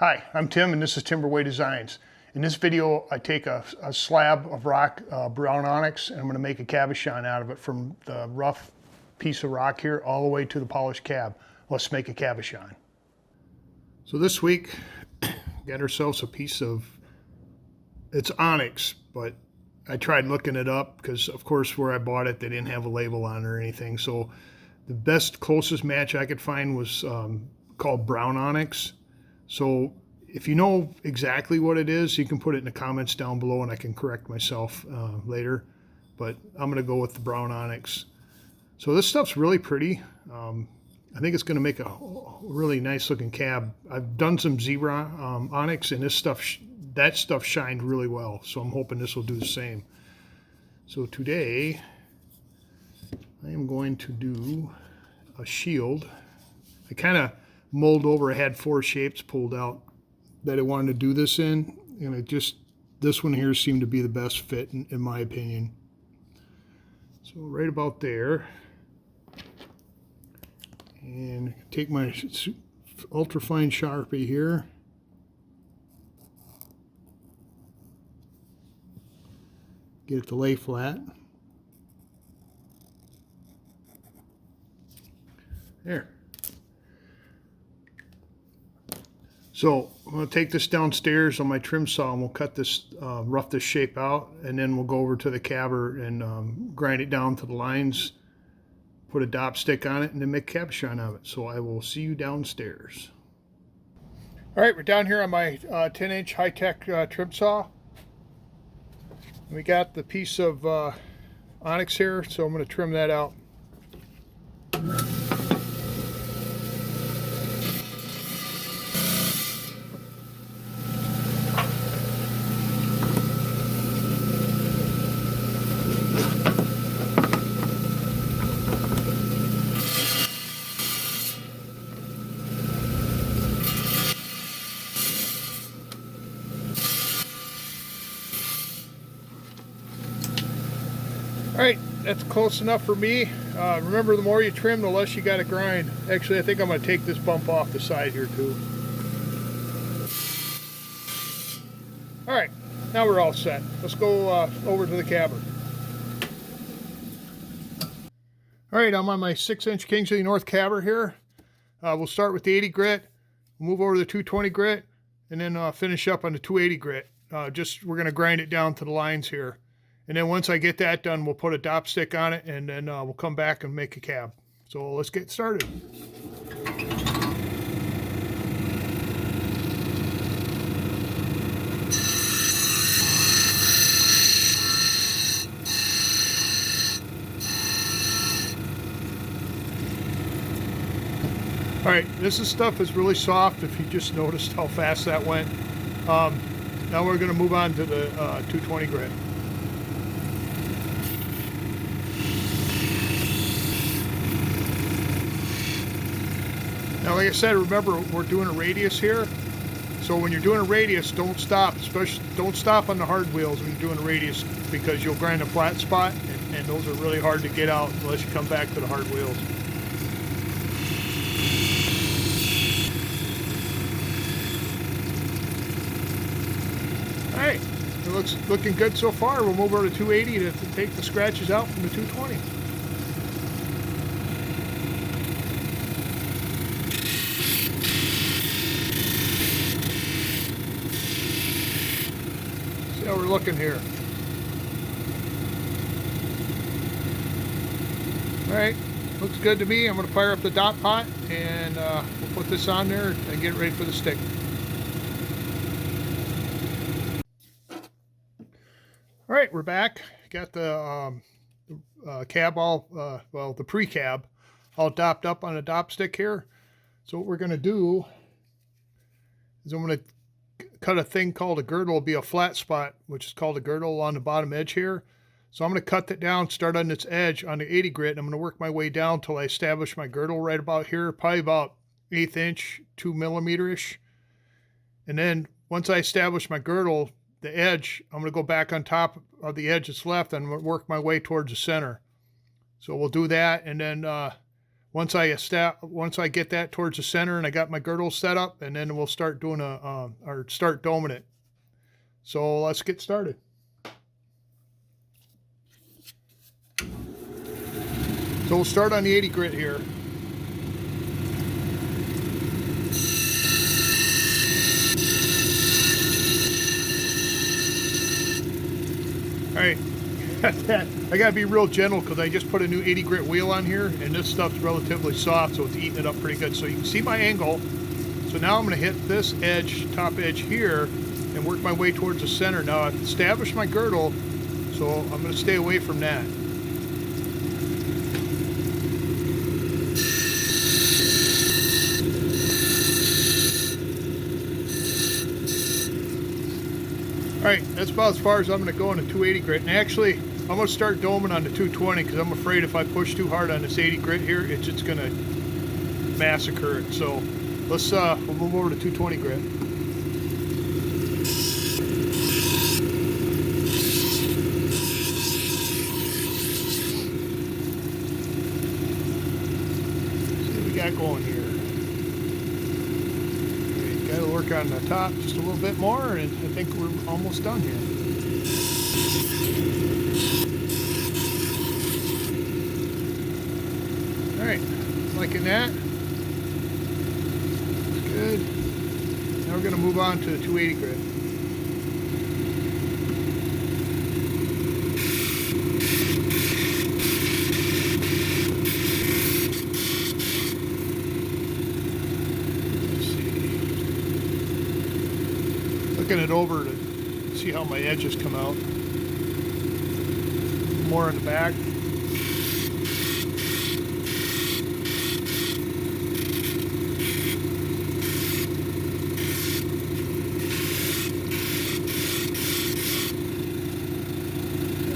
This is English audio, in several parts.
Hi, I'm Tim and this is Timberway Designs. In this video I take a slab of rock, brown onyx, and I'm going to make a cabochon out of it from the rough piece of rock here all the way to the polished cab. Let's make a cabochon. So this week got ourselves a piece of, it's onyx, but I tried looking it up because of course where I bought it they didn't have a label on it or anything. So the best closest match I could find was called brown onyx. So if you know exactly what it is, you can put it in the comments down below and I can correct myself later. But I'm going to go with the brown onyx. So this stuff's really pretty. I think it's going to make a really nice looking cab. I've done some zebra onyx and this stuff, that stuff shined really well. So I'm hoping this will do the same. So today I am going to do a shield. I kind of mold over. I had 4 shapes pulled out that I wanted to do this in, and it just, this one here seemed to be the best fit in my opinion. So right about there, and take my ultra fine Sharpie here, get it to lay flat. There. So I'm going to take this downstairs on my trim saw and we'll cut this, rough this shape out, and then we'll go over to the cabber and grind it down to the lines, put a dop stick on it, and then make a cabochon of it. So I will see you downstairs. All right, we're down here on my 10-inch high-tech trim saw. We got the piece of onyx here, so I'm going to trim that out. All right, that's close enough for me. Remember, the more you trim, the less you got to grind. Actually, I think I'm going to take this bump off the side here too. All right, now we're all set. Let's go over to the cabber. All right, I'm on my 6-inch Kingsley North cabber here. We'll start with the 80 grit, move over to the 220 grit, and then finish up on the 280 grit. We're going to grind it down to the lines here. And then once I get that done, we'll put a dop stick on it, and then we'll come back and make a cab. So let's get started. All right, this stuff is really soft if you just noticed how fast that went. Now we're going to move on to the 220 grit. Now, like I said, remember we're doing a radius here. So when you're doing a radius, don't stop. Especially don't stop on the hard wheels when you're doing a radius, because you'll grind a flat spot, and those are really hard to get out unless you come back to the hard wheels. All right, it looks looking good so far. We'll move over to 280 to take the scratches out from the 220. How we're looking here. All right, looks good to me. I'm going to fire up the dot pot and we'll put this on there and get it ready for the stick. All right, we're back. Got the cab all, well, the pre-cab all dopped up on a dop stick here. So what we're going to do is I'm going to cut a thing called a girdle. Will be a flat spot, which is called a girdle on the bottom edge here. So I'm going to cut that down, start on its edge on the 80 grit, and I'm going to work my way down till I establish my girdle right about here, probably about 1/8 inch, 2 millimeter-ish. And then once I establish my girdle, the edge, I'm going to go back on top of the edge that's left and work my way towards the center. So we'll do that, and then Once I get that towards the center and I got my girdle set up, and then we'll start doing start doming it. So let's get started. So we'll start on the 80 grit here. All right, I gotta be real gentle because I just put a new 80 grit wheel on here, and this stuff's relatively soft, so it's eating it up pretty good. So you can see my angle. So now I'm gonna hit this edge, top edge here, and work my way towards the center. Now I've established my girdle, so I'm gonna stay away from that. Alright, that's about as far as I'm going to go on the 280 grit. And actually, I'm going to start doming on the 220 because I'm afraid if I push too hard on this 80 grit here, it's just going to massacre it. So let's we'll move over to 220 grit. See what we got going here. Got to work on the top just a little bit more, and I think we're almost done here. All right, liking that. That's good. Now we're going to move on to the 280 grit. Looking it over to see how my edges come out. More in the back.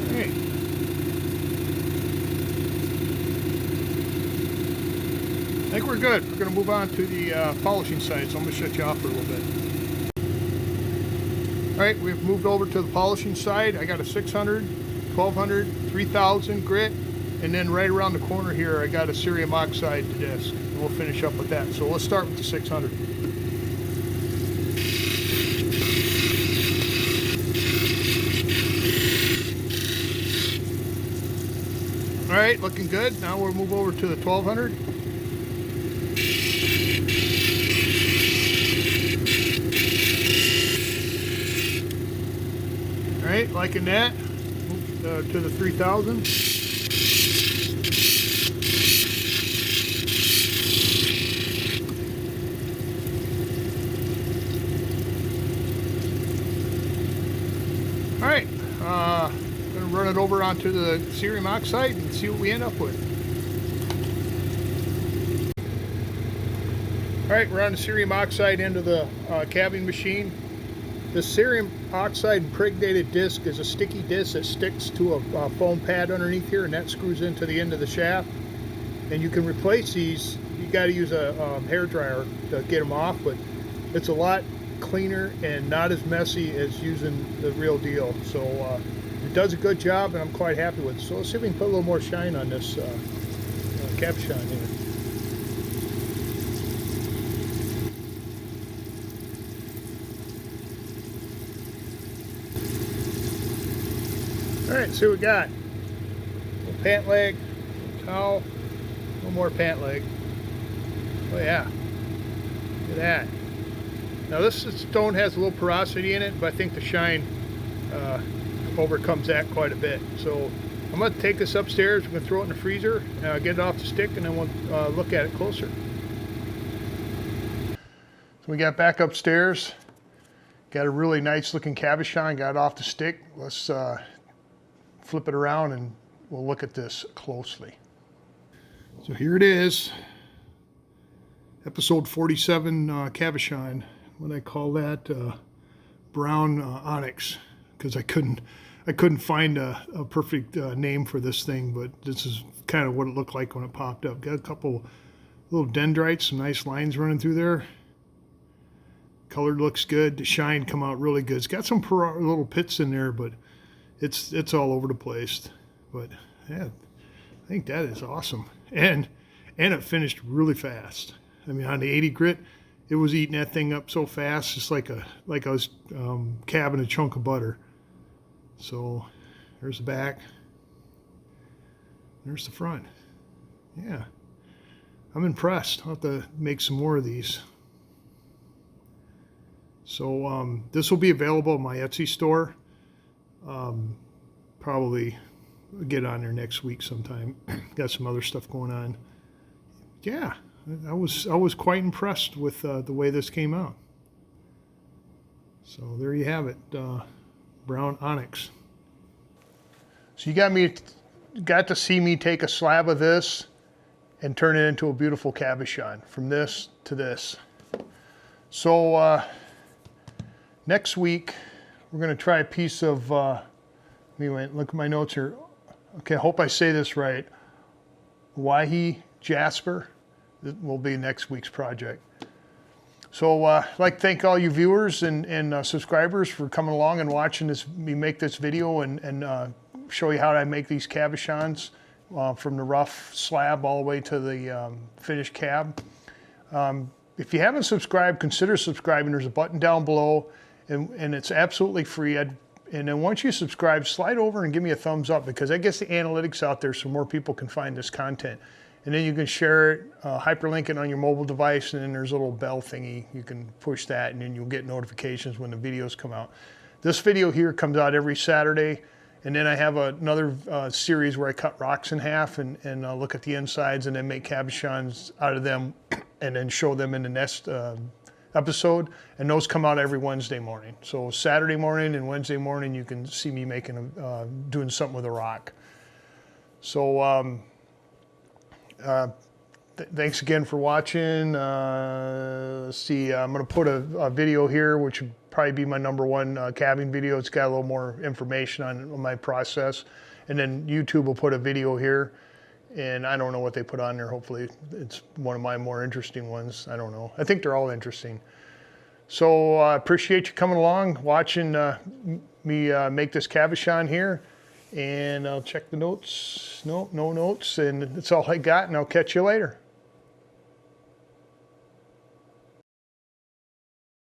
Alright. I think we're good. We're going to move on to the polishing side, so I'm going to shut you off for a little bit. Alright, we've moved over to the polishing side. I got a 600, 1200, 3000 grit, and then right around the corner here I got a cerium oxide disc. And we'll finish up with that. So let's start with the 600. Alright, looking good. Now we'll move over to the 1200. Alright, liking that. Move to the 3000. Alright, I'm going to run it over onto the cerium oxide and see what we end up with. Alright, we're on the cerium oxide end of the cabbing machine. The cerium oxide impregnated disc is a sticky disc that sticks to a foam pad underneath here, and that screws into the end of the shaft. And you can replace these. You got to use a hair dryer to get them off, but it's a lot cleaner and not as messy as using the real deal. So it does a good job, and I'm quite happy with it. So let's see if we can put a little more shine on this Cabochon here. All right, see what we got. A little pant leg, a towel, a little more pant leg. Oh yeah, look at that. Now this stone has a little porosity in it, but I think the shine overcomes that quite a bit. So I'm going to take this upstairs, we're going to throw it in the freezer, get it off the stick, and then we'll look at it closer. So we got back upstairs, got a really nice looking cabochon, got it off the stick. Let's flip it around and we'll look at this closely. So here it is, episode 47 Cabochon. What I call that brown Onyx, because I couldn't find a perfect name for this thing, but this is kind of what it looked like when it popped up. Got a couple little dendrites, some nice lines running through there. Color looks good. The shine come out really good. It's got some little pits in there, but it's all over the place. But yeah, I think that is awesome. And and it finished really fast. I mean, on the 80 grit, it was eating that thing up so fast, just like I was cabbing a chunk of butter. So there's the back. There's the front. Yeah, I'm impressed. I'll have to make some more of these. So this will be available in my Etsy store. Probably get on there next week sometime. Got some other stuff going on. Yeah, I was quite impressed with the way this came out. So there you have it, brown onyx. So you got to see me take a slab of this and turn it into a beautiful cabochon, from this to this. So next week we're going to try a piece of, anyway, look at my notes here. Okay, I hope I say this right. Waihi Jasper. That will be next week's project. So I'd like to thank all you viewers and subscribers for coming along and watching me make this video and show you how I make these cabochons from the rough slab all the way to the finished cab. If you haven't subscribed, consider subscribing. There's a button down below, and it's absolutely free. And then once you subscribe, slide over and give me a thumbs up, because that gets the analytics out there so more people can find this content. And then you can share it, hyperlink it on your mobile device, and then there's a little bell thingy. You can push that, and then you'll get notifications when the videos come out. This video here comes out every Saturday, and then I have another series where I cut rocks in half and look at the insides and then make cabochons out of them and then show them in the next episode. And those come out every Wednesday morning. So Saturday morning and Wednesday morning, you can see me making doing something with a rock. So thanks again for watching. Let's see, I'm going to put a video here, which would probably be my #1 cabbing video. It's got a little more information on my process. And then YouTube will put a video here. And I don't know what they put on there. Hopefully it's one of my more interesting ones. I don't know. I think they're all interesting. So I appreciate you coming along, watching me make this cabochon here. And I'll check the notes. No notes. And that's all I got. And I'll catch you later.